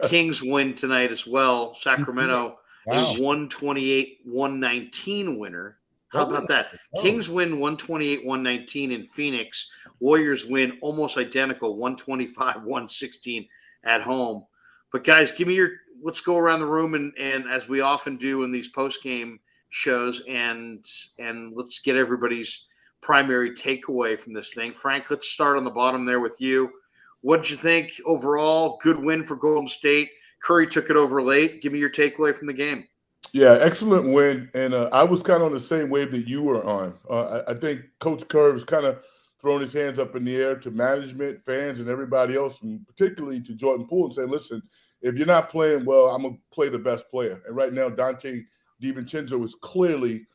Kings win tonight as well. Sacramento, Wow. a 128-119 winner. How about that? Kings win 128-119 in Phoenix. Warriors win almost identical, 125-116 at home. But guys, let's go around the room and as we often do in these post-game shows, and let's get everybody's primary takeaway from this thing. Frank, let's start on the bottom there with you. What did you think overall? Good win for Golden State. Curry took it over late. Give me your takeaway from the game. Yeah, excellent win. And I was kind of on the same wave that you were on. I think Coach Curry was kind of throwing his hands up in the air to management, fans, and everybody else, and particularly to Jordan Poole, and saying, listen, if you're not playing well, I'm going to play the best player. And right now, Donte DiVincenzo is clearly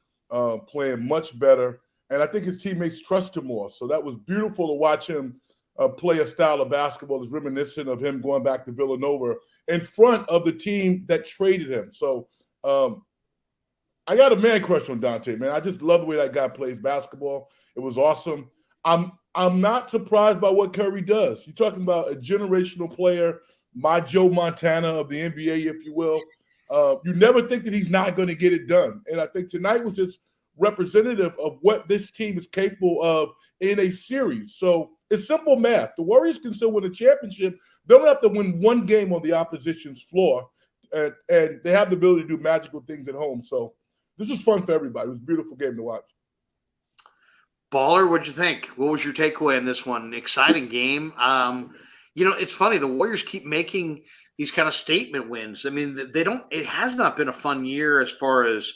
playing much better. And I think his teammates trust him more. So that was beautiful to watch him play a style of basketball that's reminiscent of him going back to Villanova in front of the team that traded him. So I got a man crush on Donte, man. I just love the way that guy plays basketball. It was awesome. I'm not surprised by what Curry does. You're talking about a generational player, my Joe Montana of the NBA, if you will. You never think that he's not going to get it done. And I think tonight was just representative of what this team is capable of in a series. So it's simple math. The Warriors can still win a championship. They don't have to win one game on the opposition's floor. And they have the ability to do magical things at home. So this was fun for everybody. It was a beautiful game to watch. Baller, what'd you think? What was your takeaway in this one? Exciting game. It's funny. The Warriors keep making these kind of statement wins. I mean, it has not been a fun year as far as,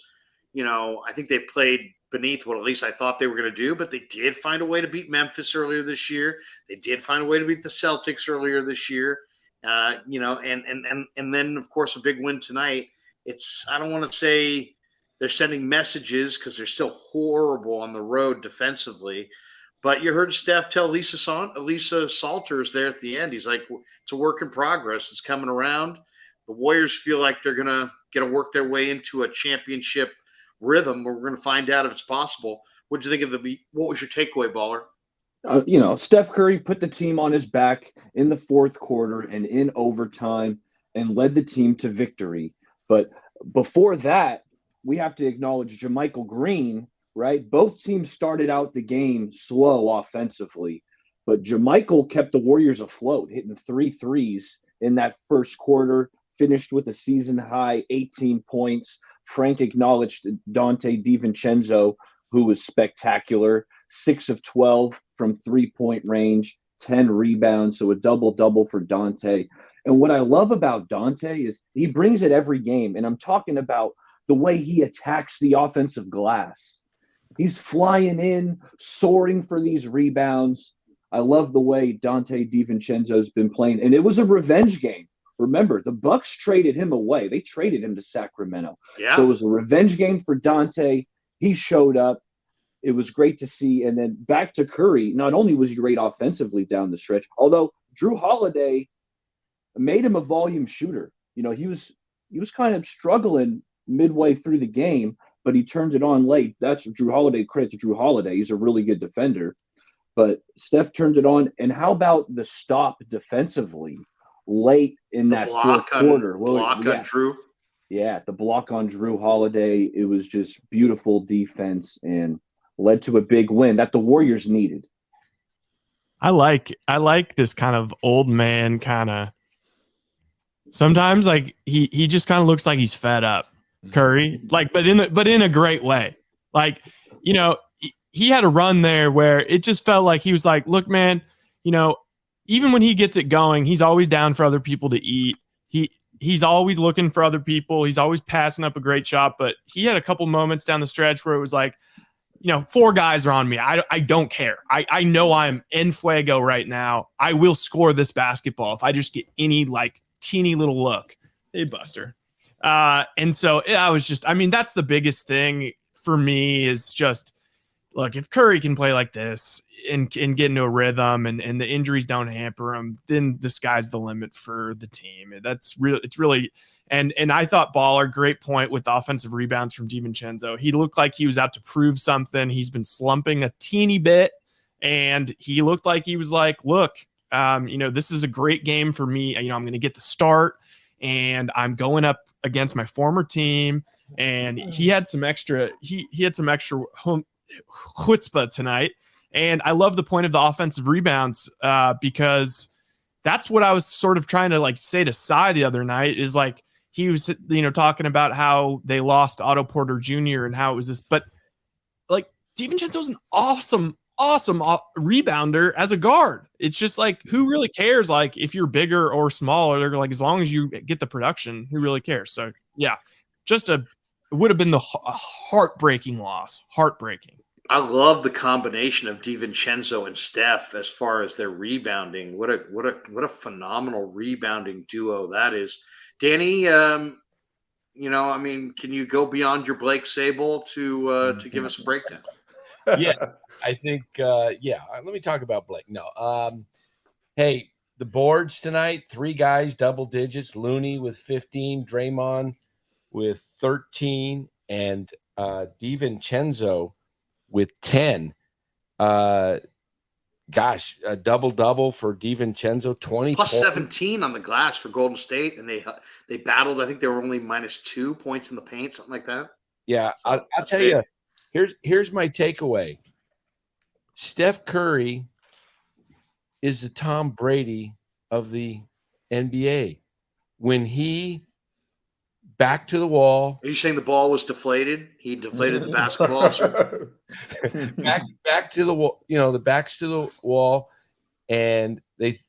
I think they've played beneath what at least I thought they were going to do, but they did find a way to beat Memphis earlier this year. They did find a way to beat the Celtics earlier this year. And then of course a big win tonight. I don't want to say they're sending messages because they're still horrible on the road defensively, but you heard Steph tell Lisa Salters there at the end. He's like, it's a work in progress. It's coming around. The Warriors feel like they're going to work their way into a championship rhythm where we're going to find out if it's possible. What did you think of what was your takeaway, Baller? Steph Curry put the team on his back in the fourth quarter and in overtime and led the team to victory. But before that, we have to acknowledge JaMychal Green, right? Both teams started out the game slow offensively, but JaMychal kept the Warriors afloat, hitting 3 threes in that first quarter, finished with a season-high 18 points. Frank acknowledged Donte DiVincenzo, who was spectacular. 6 of 12 from three-point range, 10 rebounds, so a double-double for Donte. And what I love about Donte is he brings it every game, and I'm talking about the way he attacks the offensive glass. He's flying in, soaring for these rebounds. I love the way Donte DiVincenzo's been playing, and it was a revenge game. Remember, the Bucks traded him away. They traded him to Sacramento. Yeah. So it was a revenge game for Donte. He showed up. It was great to see. And then back to Curry. Not only was he great offensively down the stretch, although Drew Holiday made him a volume shooter. He was kind of struggling midway through the game, but he turned it on late. That's Drew Holiday. Credit to Drew Holiday. He's a really good defender. But Steph turned it on. And how about the stop defensively late in that fourth quarter? On Drew. Yeah, the block on Drew Holiday. It was just beautiful defense and led to a big win that the Warriors needed. I like this kind of old man kind of. Sometimes like he just kind of looks like he's fed up, Curry. Like, but in a great way. Like, he had a run there where it just felt like he was like, look, man, even when he gets it going, he's always down for other people to eat. He's always looking for other people. He's always passing up a great shot. But he had a couple moments down the stretch where it was like, 4 guys are on me. I don't care. I know I'm en fuego right now. I will score this basketball if I just get any like teeny little look. Hey, Buster. And so I was just, that's the biggest thing for me is just, look, if Curry can play like this and get into a rhythm and the injuries don't hamper him, then the sky's the limit for the team. It's really, and I thought Baller, great point with the offensive rebounds from DiVincenzo. He looked like he was out to prove something. He's been slumping a teeny bit, and he looked like he was like, look, this is a great game for me. I'm going to get the start. and I'm going up against my former team, and he had some extra chutzpah tonight. And I love the point of the offensive rebounds because that's what I was sort of trying to like say to Cy the other night is like he was, talking about how they lost Otto Porter Jr. and how it was this, but like DiVincenzo's an awesome rebounder as a guard. It's just like, who really cares? Like if you're bigger or smaller, they're like, as long as you get the production, who really cares? So yeah, it would have been the heartbreaking loss. Heartbreaking. I love the combination of DiVincenzo and Steph as far as their rebounding. What a phenomenal rebounding duo that is. Danny, can you go beyond your Blake Sable to give us a breakdown? Yeah, I think let me talk about Blake. No. Hey, the boards tonight, 3 guys, double digits, Looney with 15, Draymond with 13, and DiVincenzo with 10. A double for DiVincenzo, 20 plus 17 on the glass for Golden State, and they battled. I think they were only minus 2 points in the paint, something like that. Yeah, I'll tell you. Here's my takeaway. Steph Curry is the Tom Brady of the NBA. When he back to the wall. Are you saying the ball was deflated? He deflated the basketball. back to the wall, the backs to the wall, and they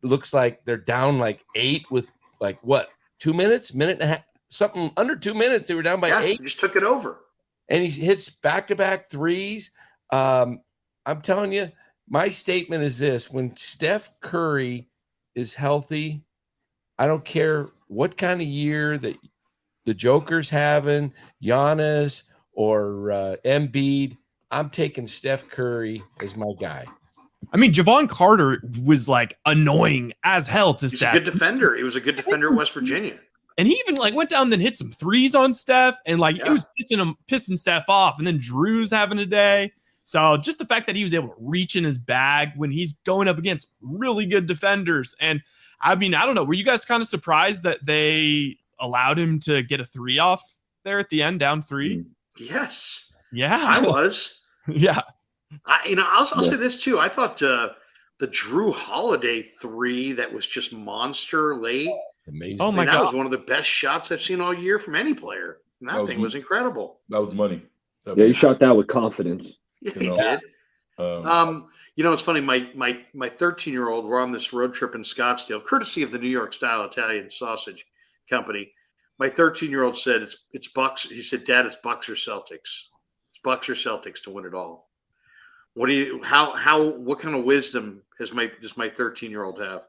looks like they're down like 8 with like what, 2 minutes, minute and a half, something under 2 minutes. They were down by 8. He just took it over. And he hits back-to-back threes. I'm telling you, my statement is this: when Steph Curry is healthy, I don't care what kind of year that the Joker's having, Giannis or Embiid, I'm taking Steph Curry as my guy. I mean, Javon Carter was like annoying as hell to Steph. He's a good defender. He was a good defender at West Virginia. And he even like went down and hit some threes on Steph, and like it was pissing Steph off. And then Drew's having a day. So just the fact that he was able to reach in his bag when he's going up against really good defenders. And I mean, I don't know. Were you guys kind of surprised that they allowed him to get a 3 off there at the end, down 3? Yes. Yeah, I was. Yeah. I'll say this too. I thought the Drew Holiday 3 that was just monster late. Amazing. Oh my God. That was one of the best shots I've seen all year from any player. And that thing was incredible. That was money. He shot that with confidence. Yeah, he did. It's funny. My 13-year-old, we're on this road trip in Scottsdale, courtesy of the New York Style Italian Sausage Company. My 13-year-old said it's Bucks. He said, "Dad, it's Bucks or Celtics. It's Bucks or Celtics to win it all." What kind of wisdom does my 13-year-old have?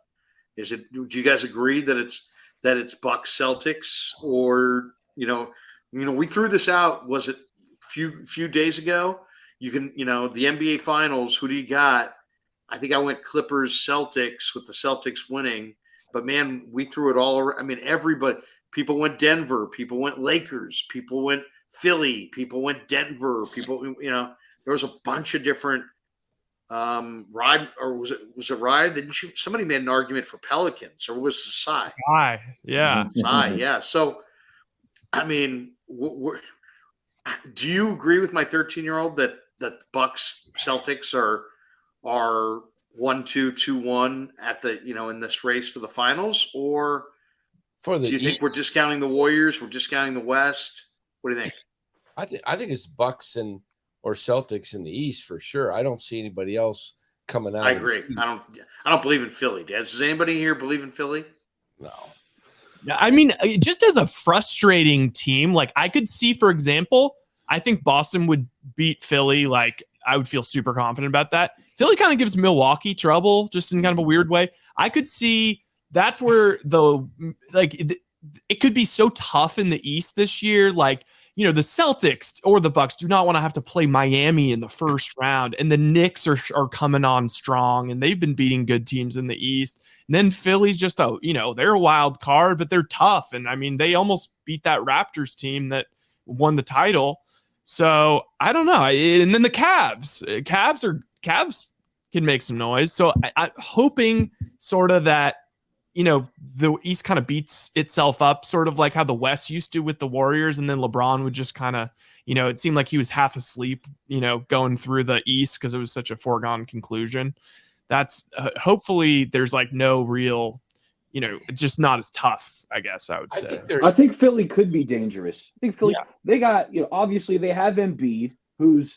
Do you guys agree that it's Bucks Celtics, or we threw this out, was it few days ago? You can, the NBA Finals, who do you got? I think I went Clippers Celtics with the Celtics winning, but man, we threw it all around. I mean, people went Denver, people went Lakers, people went Philly, people went Denver, there was a bunch of different ride, or was it ride? Somebody made an argument for Pelicans, or was it Psy? Psy, yeah. Psy, yeah. So, I mean, do you agree with my 13-year-old that Bucks Celtics are 1-2, 2-1 at the in this race for the finals, or do you think we're discounting the Warriors? We're discounting the West. What do you think? I think it's Bucks or Celtics in the East for sure. I don't see anybody else coming out. I agree. I don't believe in Philly. Does anybody here believe in Philly? No. I mean, just as a frustrating team, like I could see, for example, I think Boston would beat Philly. Like I would feel super confident about that. Philly kind of gives Milwaukee trouble, just in kind of a weird way. I could see that's where it could be so tough in the East this year. Like, the Celtics or the Bucks do not want to have to play Miami in the first round, and the Knicks are coming on strong, and they've been beating good teams in the East. And then Philly's just they're a wild card, but they're tough. And I mean, they almost beat that Raptors team that won the title. So I don't know. And then the Cavs can make some noise. So I'm hoping sort of that, the East kind of beats itself up, sort of like how the West used to with the Warriors, and then LeBron would just kind of, it seemed like he was half asleep, going through the East because it was such a foregone conclusion. That's hopefully there's like no real, it's just not as tough, I guess I would say. I think Philly could be dangerous. I think Philly, they got, obviously they have Embiid,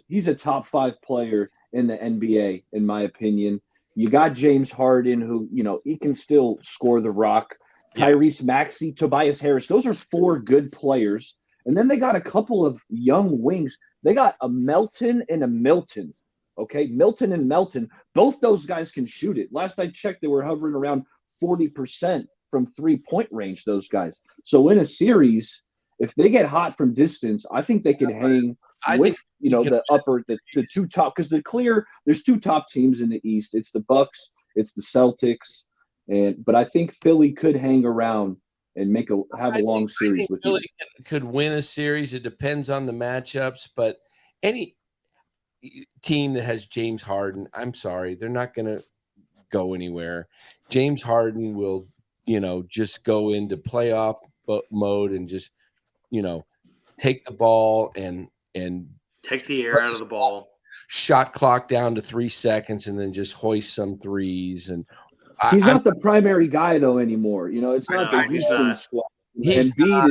he's a top 5 player in the NBA, in my opinion. You got James Harden, who, he can still score the rock. Tyrese Maxey, Tobias Harris. Those are 4 good players. And then they got a couple of young wings. They got a Melton and a Milton. Okay, Milton and Melton. Both those guys can shoot it. Last I checked, they were hovering around 40% from 3-point range, those guys. So in a series, if they get hot from distance, I think they can hang with the 2 top, because there's 2 top teams in the East. It's the Bucks, it's the Celtics, but I think Philly could hang around and have a long series with Philly could win a series. It depends on the matchups, but any team that has James Harden, I'm sorry, they're not going to go anywhere. James Harden will, just go into playoff mode and just, take the ball and take the air out of the ball, shot clock down to 3 seconds, and then just hoist some threes. And he's not the primary guy though anymore. It's not the Houston squad. Embiid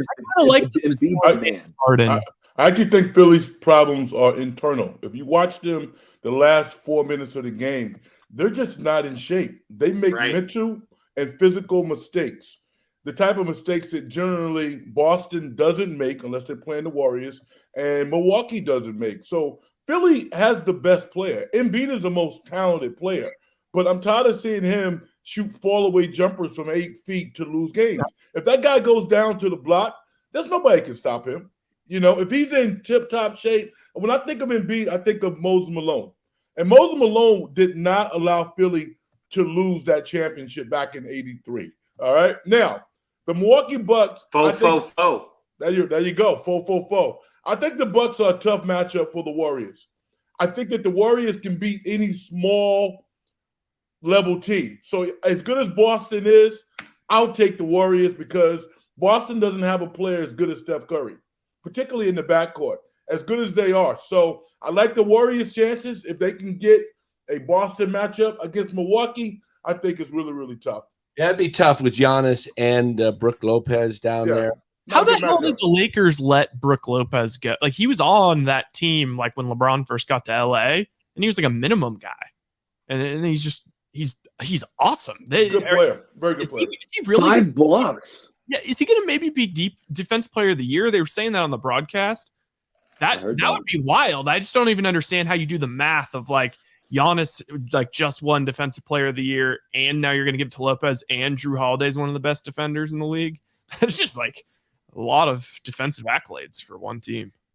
is the man. Harden. I actually think Philly's problems are internal. If you watch them the last 4 minutes of the game, they're just not in shape. They make mental and physical mistakes. The type of mistakes that generally Boston doesn't make unless they're playing the Warriors, and Milwaukee doesn't make. So Philly has the best player. Embiid is the most talented player, but I'm tired of seeing him shoot fall-away jumpers from 8 feet to lose games. If that guy goes down to the block, there's nobody can stop him. If he's in tip-top shape, when I think of Embiid, I think of Moses Malone. And Moses Malone did not allow Philly to lose that championship back in '83. All right? Now, the Milwaukee Bucks. Fo. There you go. Fo. I think the Bucks are a tough matchup for the Warriors. I think that the Warriors can beat any small level team. So as good as Boston is, I'll take the Warriors because Boston doesn't have a player as good as Steph Curry, particularly in the backcourt, as good as they are. So I like the Warriors' chances. If they can get a Boston matchup against Milwaukee, I think it's really, really tough. Yeah, it'd be tough with Giannis and Brook Lopez down there. How the hell did the Lakers let Brook Lopez go? Like, he was on that team like when LeBron first got to LA, and he was like a minimum guy. And he's awesome. Good player. Very good player. Is he really 5 blocks. Yeah, is he going to maybe be defense player of the year? They were saying that on the broadcast. That would be wild. I just don't even understand how you do the math of like Giannis like just won defensive player of the year, and now you're going to give it to Lopez, and Drew Holiday is one of the best defenders in the league. That's just like a lot of defensive accolades for one team.